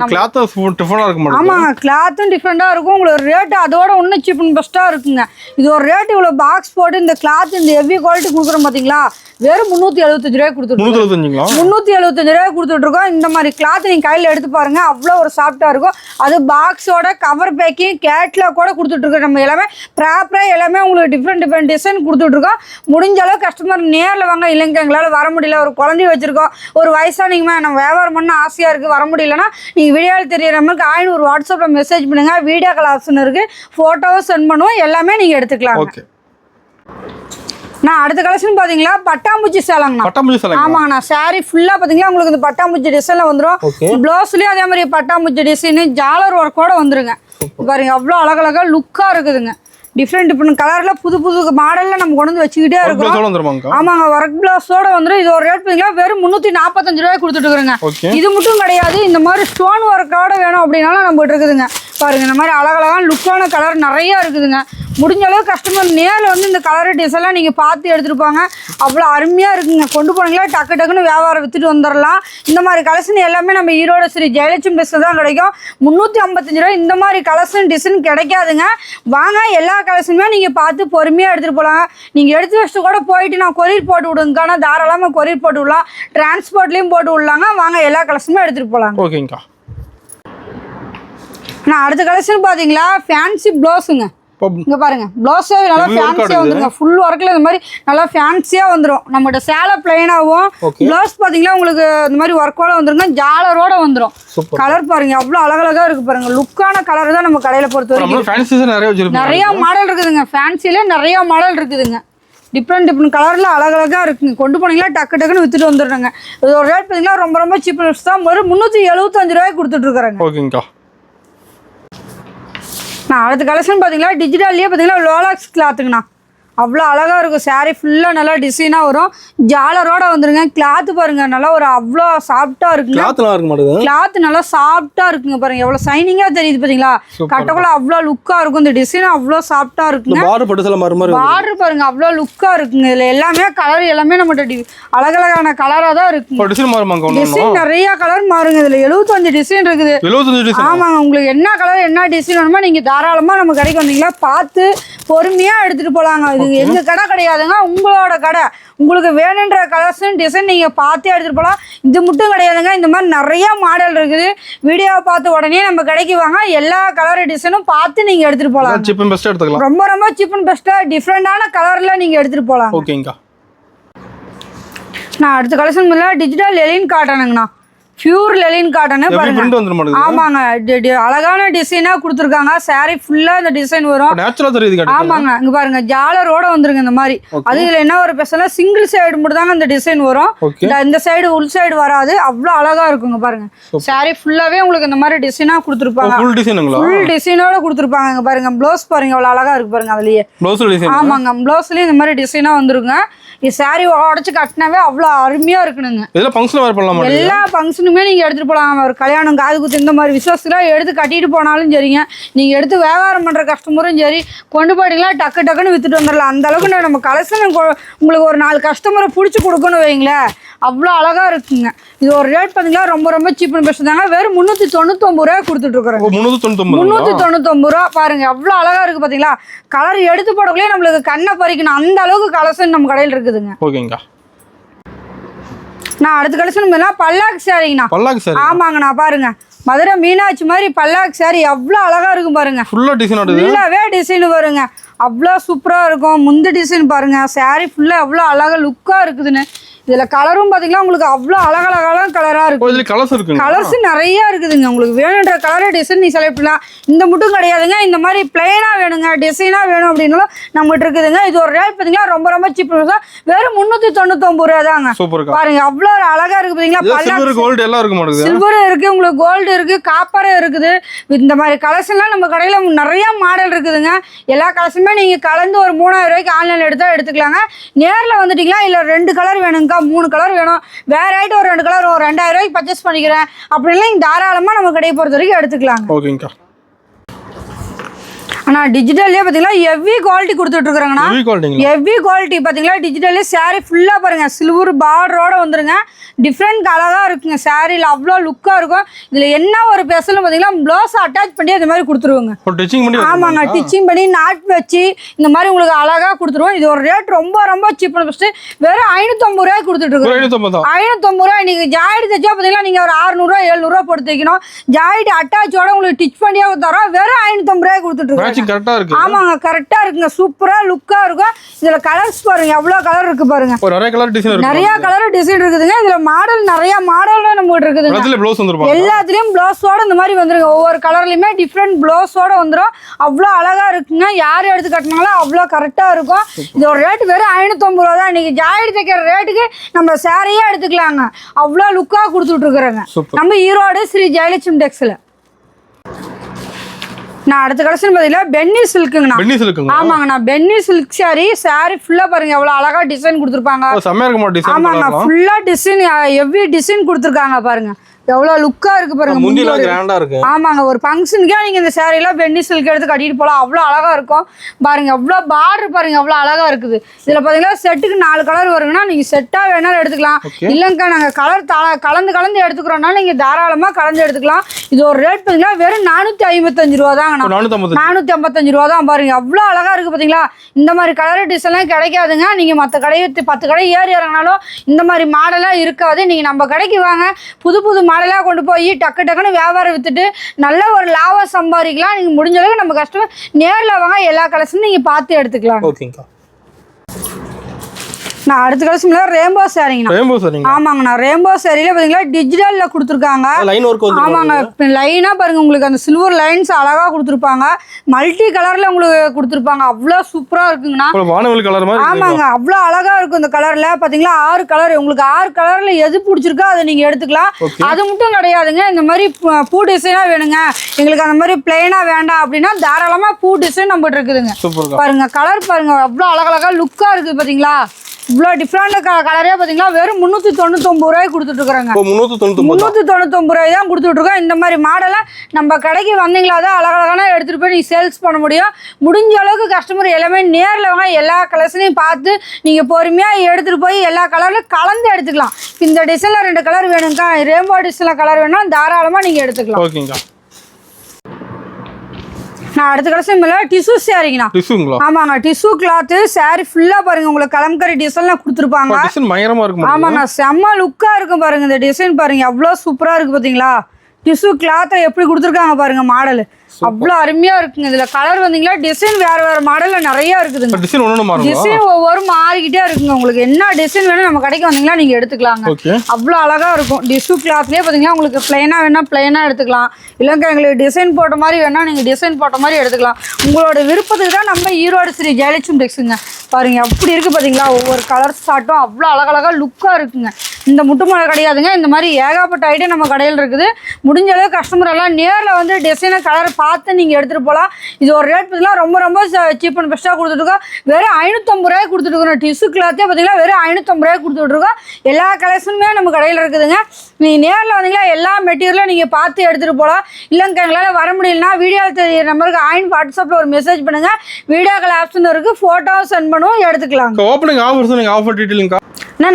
ஆமாங்க. கிளாத்தும் டிஃப்ரெண்டா இருக்கும். உங்களுக்கு ரேட் அதோட ஒன்னும் சீப் அண்ட் பெஸ்டா இருக்குங்க. இது ஒரு ரேட் இவ்வளவு பாக்ஸ் போட்டு இந்த கிளாத் இந்த ஹெவி குவாலிட்டி கொடுக்குறோம் பாத்தீங்களா. வெறும் 375 ரூபாய் கொடுத்துட்டு 375 ரூபாய் கொடுத்துட்டு இருக்கோம். இந்த மாதிரி கிளாத் நீங்க கையில எடுத்து பாருங்க. அவ்வளோ ஒரு சாஃப்டா இருக்கும். அது பாக்ஸோட கவர் பேக்கிங் கேட்லாக் கூட கொடுத்துட்டு இருக்கோம். நம்ம எல்லாமே ப்ராப்பரா எல்லாமே உங்களுக்கு டிஃப்ரெண்ட் டிசைன் கொடுத்துட்டு இருக்கோம். முடிஞ்ச அளவு கஸ்டமர் நேரில் வாங்க. இல்லைங்க எங்களால் வர முடியல ஒரு குழந்தை வச்சிருக்கோம் ஒரு வயசானீங்கம்மா நம்ம வியாபாரம் பண்ண ஆசையா இருக்கு வர முடியலன்னா நீங்க வீடியோவில் தெரியற மாதிரி 500 வாட்ஸ்அப்ல மெசேஜ் பண்ணுங்க. வீடியோ கால் ஆப்ஷன் இருக்கு. போட்டோவும் சென்ட் பண்ணுவோம். எல்லாமே நீங்க எடுத்துக்கலாம். நான் அடுத்த கலெக்ஷன் பாத்தீங்களா பட்டாம்பூச்சி சேலைங்கண்ணா. ஆமாங்கண்ணா. சாரி ஃபுல்லா பாத்தீங்களா உங்களுக்கு இந்த பட்டாம்பூச்சி டிசைன்ல வந்துடும். பிளவுஸ்லயும் அதே மாதிரி பட்டாம்பூச்சி டிசைன் ஜாலர் ஒர்க்கோட வந்துருங்க. பாருங்க அவ்வளோ அழகழகா லுக்கா இருக்குதுங்க. டிஃப்ரெண்ட் கலர்ல புது மாடல்ல நம்ம கொண்டு வந்து வச்சுக்கிட்டே இருக்கோம். ஆமாங்க. ஒர்க் பிளவுஸோட வந்துடும். இது ஒரு ரேட் பாத்தீங்கன்னா வெறும் 345 ரூபாய் கொடுத்துட்டு இருக்கிறேங்க. இது மட்டும் கிடையாது. இந்த மாதிரி ஸ்டோன் ஒர்க்கோட வேணும் அப்படின்னாலும் நம்ம இருக்குதுங்க. பாருங்க இந்த மாதிரி அழகழகான லுக்கான கலர் நிறைய இருக்குதுங்க. முடிஞ்ச அளவுக்கு கஸ்டமர் நேரில் வந்து இந்த கலர் டிசைன்லாம் நீங்கள் பார்த்து எடுத்துருப்பாங்க. அவ்வளோ அருமையாக இருக்குங்க. கொண்டு போனீங்களா டக்கு டக்குன்னு வியாபாரம் விற்றுட்டு வந்துடலாம். இந்த மாதிரி கலெக்ஷன் எல்லாமே நம்ம ஈரோடு ஸ்ரீ ஜெயலட்சுமி ட்ரெஸ்ஸில் தான் கிடைக்கும். 355 ரூபா. இந்த மாதிரி கலெக்ஷன் டிசைன் கிடைக்காதுங்க. வாங்க, எல்லா கலெக்ஷனுமே நீங்கள் பார்த்து பொறுமையாக எடுத்துகிட்டு போகலாங்க. நீங்கள் எடுத்து வச்சுட்டு கூட போயிட்டு நான் கொரியர் போட்டு விடுங்கக்கான தாராளமாக கொரியர் போட்டு விடலாம். டிரான்ஸ்போர்ட்லேயும் போட்டு விடலாங்க. வாங்க, எல்லா கலெக்ஷனுமே எடுத்துகிட்டு போகலாங்க. ஓகேங்கக்கா. நான் அடுத்த கலெக்ஷன் பார்த்தீங்களா ஃபேன்சி ப்ளவுஸுங்க. இங்கே பாருங்க, ப்ளவுஸே நல்லா ஃபேன்சியாக வந்துருங்க. ஃபுல் ஒர்க்கில் இந்த மாதிரி நல்லா ஃபேன்சியாக வந்துடும். நம்மகிட்ட சேலை பிளைனாகவும் ப்ளவுஸ் பார்த்தீங்களா உங்களுக்கு இந்த மாதிரி ஒர்க்கோட வந்துருங்க. ஜாலரோட வந்துடும். கலர் பாருங்க அவ்வளோ அழகழகாக இருக்கு பாருங்க. லுக்கான கலர் தான் நம்ம கடையில் பொறுத்த வரைக்கும் நிறைய மாடல் இருக்குதுங்க. ஃபேன்சியில நிறைய மாடல் இருக்குதுங்க. டிஃப்ரெண்ட் கலரில் அழகழகாக இருக்குங்க. கொண்டு போனீங்களா டக்கு டக்குன்னு விற்றுட்டு வந்துடுறாங்க. இது ஒரு ரேட் பார்த்தீங்கன்னா ரொம்ப ரொம்ப சீப் தான். ஒரு 375 ரூபாய்க்கு கொடுத்துட்ருக்குறாங்க. ஓகேங்கக்கா. நான் அடுத்த கலெக்ஷன் பார்த்தீங்களா டிஜிட்டல்லையே பார்த்தீங்களா லோலாக்ஸ் கிளாத்துங்கண்ணா. அவ்வளோ அழகாக இருக்கும். சாரீ ஃபுல்லாக நல்லா டிசைனாக வரும். ஜாலரோட வந்துருங்க. கிளாத்து பாருங்க நல்லா ஒரு அவ்வளோ சாஃப்டாக இருக்குங்க. கிளாத் நல்லா சாஃப்டாக இருக்குங்க. பாருங்க எவ்வளோ சைனிங்காக தெரியுது பார்த்தீங்களா. கட்டக்குள்ள அவ்வளோ லுக்காக இருக்கும். இந்த டிசைன் அவ்வளோ சாஃப்டாக இருக்குங்க. பார்டர் பாருங்க அவ்வளோ லுக்காக இருக்குங்க. இதில் எல்லாமே கலர் எல்லாமே நம்மகிட்ட அழகழகான கலராக தான் இருக்குங்க. டிசைன் நிறைய கலர் மாறுங்க. இதில் 75 டிசைன் இருக்குது. ஆமாங்க, உங்களுக்கு என்ன கலர் என்ன டிசைன் வேணுமோ நீங்கள் தாராளமாக நம்ம கடைக்கு வந்தீங்களா பார்த்து பொறுமையாக எடுத்துகிட்டு போகலாங்க. இது எங்க கடை கிடையாதுங்க, உங்களோட கடை. உங்களுக்கு வேணுன்ற கலர்ஸும் டிசைன் நீங்கள் பார்த்தே எடுத்துகிட்டு போகலாம். இது மட்டும் கிடையாதுங்க, இந்த மாதிரி நிறைய மாடல் இருக்குது. வீடியோவை பார்த்து உடனே நம்ம கடைக்கு வாங்க. எல்லா கலர் டிசைனும் பார்த்து நீங்கள் எடுத்துகிட்டு போகலாம். ரொம்ப ரொம்ப சீப் அண்ட் பெஸ்ட்டாக டிஃப்ரெண்டான கலரில் நீங்கள் எடுத்துகிட்டு போகலாம். ஓகேங்கக்கா. நான் அடுத்த கலெக்ஷன் டிஜிட்டல் லெலின் காட்டனுங்கண்ணா. பியூர் லெலின் காட்டனு பாருங்க. ஆமாங்க, அழகான டிசைனா கொடுத்துருக்காங்க. சாரி ஃபுல்லா இந்த டிசைன் வரும். ஆமாங்க, இங்க பாருங்க ஜாலரோட வந்துருங்க இந்த மாதிரி. அது இதுல என்ன ஒரு ஸ்பெஷலா சிங்கிள் சைடு மட்டும் தாங்க இந்த டிசைன் வரும். இந்த சைடு உள் சைடு வராது. அவ்வளவு அழகா இருக்குங்க பாருங்க. சாரி ஃபுல்லாவே உங்களுக்கு இந்த மாதிரி டிசைனா கொடுத்துருப்பாங்க. ஃபுல் டிசைனோட கொடுத்துருப்பாங்க. இங்க பாருங்க ப்ளவுஸ் பாருங்க எவ்வளவு அழகா இருக்கு பாருங்க. அதுலயே ஆமாங்க, ப்ளவுஸ்லயும் இந்த மாதிரி டிசைனா வந்துருங்க. சாரி உடச்சு கட்டினாவே அவ்வளோ அருமையா இருக்கணுங்க. எல்லா ஃபங்க்ஷனுமே நீங்க எடுத்துட்டு போகலாம். ஒரு கல்யாணம், காது குத்து, இந்த மாதிரி விசேஷத்துலாம் எடுத்து கட்டிட்டு போனாலும் சரிங்க. நீங்க எடுத்து வியாபாரம் பண்ற கஸ்டமரும் சரி கொண்டு போயிட்டீங்களா டக்கு டக்குன்னு வித்துட்டு வந்துடலாம். அந்த அளவுக்கு நம்ம கலெக்ஷன் உங்களுக்கு ஒரு 4 கஸ்டமரை பிடிச்சி கொடுக்கணும் வைங்களேன். அவ்வளோ அழகா இருக்குங்க. இது ஒரு ரேட் பார்த்தீங்களா ரொம்ப ரொம்ப சீப் அண்ட் பெஸ்ட் தாங்க. வெறும் 399 ரூபாய் கொடுத்துட்டு இருக்கிறோம். 399 ரூபா பாருங்க. அவ்வளோ அழகா இருக்கு பார்த்தீங்களா. கலர் எடுத்து போடக்குள்ளே நம்மளுக்கு கண்ணை பறிக்கணும். அந்த அளவுக்கு கலெக்ஷன் நம்ம கடையில் இருக்குதுங்க. ஓகேங்கா. நான் அடுத்த கலெக்ஷன் பல்லாக்கு சாரிங்கண்ணா. ஆமாங்கண்ணா, பாருங்க மதுரை மீனாட்சி மாதிரி பல்லாக்கு சாரி எவ்வளோ அழகா இருக்கும் பாருங்க. ஃபுல்லாவே டிசைன் வருங்க. அவ்வளோ சூப்பரா இருக்கும். முந்து டிசைன் பாருங்க. சாரி ஃபுல்லா எவ்வளோ அழகா லுக்கா இருக்குதுன்னு. இதுல கலரும் பாத்தீங்கன்னா உங்களுக்கு அவ்வளோ அழகழகான கலரா இருக்கும். கலர்ஸ் நிறைய இருக்குதுங்க. உங்களுக்கு வேணுன்ற கலர் டிசைன் நீ செலக்ட் பண்ணலாம். இந்த மட்டும் கிடையாதுங்க, இந்த மாதிரி பிளைனா வேணுங்க டிசைனா வேணும் அப்படின்னாலும் நம்மகிட்ட இருக்குதுங்க. இது ஒரு ரேட் பாத்தீங்கன்னா ரொம்ப ரொம்ப சீப் தான். வெறும் 399 ரூபா தாங்க. பாருங்க அவ்வளோ அழகா இருக்கு பாத்தீங்களா. சில்வர் இருக்கு, உங்களுக்கு கோல்டு இருக்கு, காப்பர் இருக்குது. இந்த மாதிரி கலர்ஸ்லாம் நம்ம கடையில நிறைய மாடல் இருக்குதுங்க. எல்லா கலர்ஸுமே நீங்க கலந்து ஒரு 3000 ரூபாய்க்கு ஆன்லைன்ல எடுத்தா எடுத்துக்கலாங்க. நேரில் வந்துட்டீங்களா இல்ல 2 கலர் வேணுங்க, 3 கலர் வேணும், வேற ஆயிட்டு ஒரு 2 கலர் ஒரு 2000 ரூபாய்க்கு பர்ச்சேஸ் பண்ணிக்கிறேன் அப்படின்னா தாராளமா நம்ம கடையை பொறுத்த வரைக்கும் எடுத்துக்கலாங்க. ஓகேங்கா. ஆனா டிஜிட்டல்லே பாத்தீங்களா ஹெவி குவாலிட்டி கொடுத்துட்டு இருக்காங்கண்ணா. ஹெவி குவாலிட்டி பாத்தீங்களா டிஜிட்டல்லே சாரி ஃபுல்லா பாருங்க சில்வர் பார்டரோட வந்துருங்க. டிஃப்ரெண்ட் அழகா இருக்குங்க. சாரியில் அவ்வளோ லுக்கா இருக்கும். இதுல என்ன ஒரு ஸ்பெஷல் பாத்தீங்கன்னா ப்ளவுஸ் அட்டாச் பண்ணி அந்த மாதிரி கொடுத்துருவோங்க. ஆமாங்க, டிச்சிங் பண்ணி நாட் வச்சு இந்த மாதிரி உங்களுக்கு அழகா கொடுத்துருவோம். இது ஒரு ரேட் ரொம்ப ரொம்ப சீப் அண்ட் பெஸ்ட். வெறும் 550 ரூபாய்க்கு கொடுத்துட்டு இருக்கோம். 550 ரூபாய். நீங்க ஜாயிட் தைச்சா பாத்தீங்கன்னா நீங்க ஒரு 600 ரூபாய் 700 ரூபாய் போட்டு தைக்கணும். ஜாயிட் அட்டாச்சோட உங்களுக்கு டிச் பண்ணியே தரோம். வெறும் 550 ரூபாய் கொடுத்துட்டு இருக்கோம். ஆமாங்க, கரெக்டா இருக்குங்க. சூப்பரா லுக்கா இருக்கும். இதுல கலர்ஸ் பாருங்க எவ்வளவு கலர் இருக்கு பாருங்க. நிறைய கலர் டிசைன் இருக்குதுங்க. இதுல மாடல் நிறைய மாடல் நம்ம இருக்குதுங்க. எல்லாத்துலயும் பிளவுஸோட இந்த மாதிரி வந்துருங்க. ஒவ்வொரு கலர்லயுமே டிஃப்ரெண்ட் பிளவுஸோட வந்துரும். அவ்வளோ அழகா இருக்குங்க. யார் எடுத்து கட்டினாங்களோ அவ்வளோ கரெக்டா இருக்கும். இது ஒரு ரேட் வெறும் 550 ரூபா தான். இன்னைக்கு ஜாயிட் தைக்கிற ரேட்டுக்கு நம்ம சாரியே எடுத்துக்கலாங்க. அவ்வளோ லுக்கா கொடுத்துட்டு இருக்கிறாங்க நம்ம ஈரோடு ஸ்ரீ ஜெயலட்சுமி டெக்ஸ்ல. நான் அடுத்த கலெக்ஷன் பார்த்தீங்கன்னா பென்னி சில்க்குங்கண்ணா. ஆமாங்கண்ணா, பென்னி சில்க் சாரி ஃபுல்லா பாருங்க எவ்வளவு அழகா டிசைன் கொடுத்துருப்பாங்க. ஆமாங்க, ஃபுல்லா டிசைன் ஹெவி டிசைன் கொடுத்துருக்காங்க பாருங்க. எவ்வளவு லுக்கா இருக்கு பாருங்க. முந்திலாம் கிராண்டா இருக்கு. ஆமாங்க, ஒரு ஃபங்க்ஷனுக்கே நீங்க இந்த saree எல்லாம் பென்னி சில்க் எடுத்து கட்டிட்டு போலாம். அவ்வளவு அழகா இருக்கும் பாருங்க. எவ்வளவு பார்டர் பாருங்க, எவ்வளவு அழகா இருக்குது. இதுல பாத்தீங்கன்னா செட்டுக்கு 4 கலர் வருங்கன்னா நீங்க செட்டா வேணாலும் எடுத்துக்கலாம். இல்லங்க நாங்க கலர் கலந்து எடுத்துக்கிறோம்னா நீங்க தாராளமா கலந்து எடுத்துக்கலாம். இது ஒரு ரேட் பாத்தீங்கன்னா வெறும் 455 ரூபா தாங்க. 455 ரூபா தான் பாருங்க. அவ்வளவு அழகா இருக்கு பாத்தீங்களா. இந்த மாதிரி கலர் டிசைன் எல்லாம் கிடைக்காதுங்க. நீங்க மத்த கடையை 10 கடை ஏறி இறங்கினாலும் இந்த மாதிரி மாடலா இருக்காது. நீங்க நம்ம கடைக்கு வாங்க, புது மாடலா கொண்டு போய் டக்குன்னு வியாபாரம் வித்துட்டு நல்ல ஒரு லாபம் சம்பாதிக்கலாம். நீங்க முடிஞ்ச அளவுக்கு நம்ம கஸ்டமர் நேர்ல வாங்க, எல்லா கலெக்ஷனும் நீங்க பார்த்து எடுத்துக்கலாம். ஓகேங்கா. நான் அடுத்த கலெக்ஷன்ல ரெயின்போ சாரிங்க. ரெயின்போ சாரிங்க. ஆமாங்க, நான் ரெயின்போ சாரியில பாத்தீங்களா டிஜிட்டல்ல கொடுத்துருக்காங்க. லைன் வர்க் வந்து ஆமாங்க, லைனா பாருங்க உங்களுக்கு அந்த சில்வர் லைன்ஸ் அழகா கொடுத்துருப்பாங்க. மல்டி கலர்ல உங்களுக்கு கொடுத்துருப்பாங்க. அவ்வளவு சூப்பரா இருக்குங்கண்ணா. வானவில் கலர் மாதிரி. ஆமாங்க, அவ்வளவு அழகா இருக்கும் இந்த கலர்ல. பாத்தீங்களா 6 கலர். உங்களுக்கு 6 கலர்ல எது பிடிச்சிருக்கோ அதை நீங்க எடுத்துக்கலாம். அது மட்டும் கிடையாதுங்க, இந்த மாதிரி பூ டிசைனா வேணுங்க எங்களுக்கு, அந்த மாதிரி பிளைனா வேண்டாம் அப்படின்னா தாராளமா பூ டிசைன் நம்மகிட்ட இருக்குதுங்க. பாருங்க கலர் பாருங்க, அவ்வளவு அழகழகா லுக்கா இருக்கு பாத்தீங்களா. இவ்வளோ டிஃப்ரெண்ட் கலரே பார்த்தீங்கன்னா வெறும் 399 ரூபாய்க்கு கொடுத்துட்டு இருக்கிறாங்க. 399 ரூபாய் தான் கொடுத்துட்டு இருக்கோம். இந்த மாதிரி மாடலை நம்ம கடைக்கு வந்தீங்களா தான் அழகழகான எடுத்துகிட்டு போய் நீங்கள் சேல்ஸ் பண்ண முடியும். முடிஞ்ச அளவுக்கு கஸ்டமர் எல்லாமே நேரில் வாங்க, எல்லா கலர்ஸையும் பார்த்து நீங்கள் பொறுமையாக எடுத்துகிட்டு போய் எல்லா கலர்லையும் கலந்து எடுத்துக்கலாம். இந்த டிசைனில் 2 கலர் வேணுங்கக்கா, ரெயின்போ டிசைனில் கலர் வேணும்னா தாராளமாக நீங்கள் எடுத்துக்கலாம். ஓகேங்கா. நான் அடுத்த கலெக்ஷன் டிஷ்யூ சாரிங்கண்ணா. டிஷ்யூங்களா? ஆமாங்க, டிஷ்யூ கிளாத் சாரி ஃபுல்லா பாருங்க உங்களுக்கு கலம்கரி டிசைன்லாம் கொடுத்துருப்பாங்க. டிசைன் பயங்கரமா இருக்கு. ஆமாங்க, செம்ம லுக்கா இருக்கும் பாருங்க. இந்த டிசைன் பாருங்க எவ்வளவு சூப்பரா இருக்கு பாத்தீங்களா. டிஷ்யூ கிளாத்தை எப்படி கொடுத்துருக்காங்க பாருங்க, மாடல் அவ்வளோ அருமையா இருக்குங்க. இதுல கலர் வந்தீங்களா டிசைன் வேற மாடல்ல நிறைய இருக்குதுங்க. டிசைன் ஒவ்வொரு மாறிக்கிட்டே இருக்குங்க. உங்களுக்கு என்ன டிசைன் வேணும் நம்ம கடைக்கு வந்தீங்களா நீங்க எடுத்துக்கலாங்க. அவ்வளோ அழகா இருக்கும். டிஷ்யூ கிளாத்லயே பாத்தீங்கன்னா உங்களுக்கு பிளைனா வேணா பிளைனா எடுத்துக்கலாம். இல்லைங்க எங்களுக்கு டிசைன் போட்ட மாதிரி வேணா நீங்க டிசைன் போட்ட மாதிரி எடுத்துக்கலாம். உங்களோட விருப்பத்துக்கு தான் நம்ம ஈரோடு ஸ்ரீ ஜெயலட்சுமி டெக்ஸுங்க. பாருங்க எப்படி இருக்கு பாத்தீங்களா, ஒவ்வொரு கலர் சாட்டும் அவ்வளோ அழகழகா லுக்கா இருக்குங்க. இந்த முட்டுமலை கிடையாதுங்க, இந்த மாதிரி ஏகப்பட்ட ஐட்டம் நம்ம கடையில் இருக்குது. முடிஞ்ச அளவு கஸ்டமர் எல்லாம் நேரில் வந்து டிசைனை கலர் பார்த்து நீங்கள் எடுத்துகிட்டு போகலாம். இது ஒரு ரேட் பார்த்தீங்கன்னா ரொம்ப சீப் அண்ட் பெஸ்ட்டாக கொடுத்துட்ருக்கோம். வெறும் 550 ரூபாய்க்கு கொடுத்துட்ருக்கோம். டிஷ்யூ கிளாத்தே பார்த்தீங்கன்னா வெறும் 550 ரூபாய்க்கு கொடுத்துட்ருக்கோம். எல்லா கலெக்ஷனுமே நம்ம கடையில் இருக்குதுங்க. நீங்கள் நேரில் வந்தீங்கன்னா எல்லா மெட்டீரியலும் நீங்கள் பார்த்து எடுத்துகிட்டு போகலாம். இல்லைங்க எங்களால் வர முடியலன்னா வீடியோவில் தெரியுற நம்பருக்கு வாட்ஸ்அப்பில் ஒரு மெசேஜ் பண்ணுங்கள். வீடியோ கால் ஆப்ஷன் இருக்குது, ஃபோட்டோ சென்ட் பண்ணுவோம், எடுத்துக்கலாம். ஓப்பனிங் ஆஃபர் டீட்டெயிலுங்க.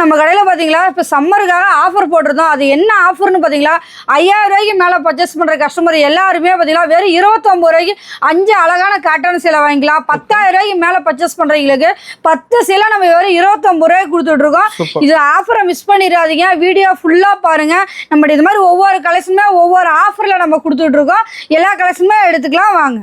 நம்ம கடையில் பார்த்தீங்களா இப்போ சம்மருக்காக ஆஃபர் போட்டிருந்தோம். அது என்ன ஆஃபர்னு பார்த்தீங்களா, 5000 ரூபாய்க்கு மேலே பர்ச்சேஸ் பண்ணுற கஸ்டமர் எல்லாருமே பார்த்தீங்களா வெறும் 29 ரூபாய்க்கு 5 அழகான காட்டன் சேலை வாங்கிக்கலாம். 10,000 ரூபாய்க்கு மேலே பர்ச்சேஸ் பண்ணுறவங்களுக்கு 10 சேலை நம்ம வெறும் 29 ரூபாய்க்கு கொடுத்துட்ருக்கோம். இது ஆஃபரை மிஸ் பண்ணிடாதீங்க, வீடியோ ஃபுல்லாக பாருங்கள். நம்ம இது மாதிரி ஒவ்வொரு கலெக்ஷனுமே ஒவ்வொரு ஆஃபரில் நம்ம கொடுத்துட்ருக்கோம். எல்லா கலெக்ஷனுமே எடுத்துக்கலாம் வாங்க.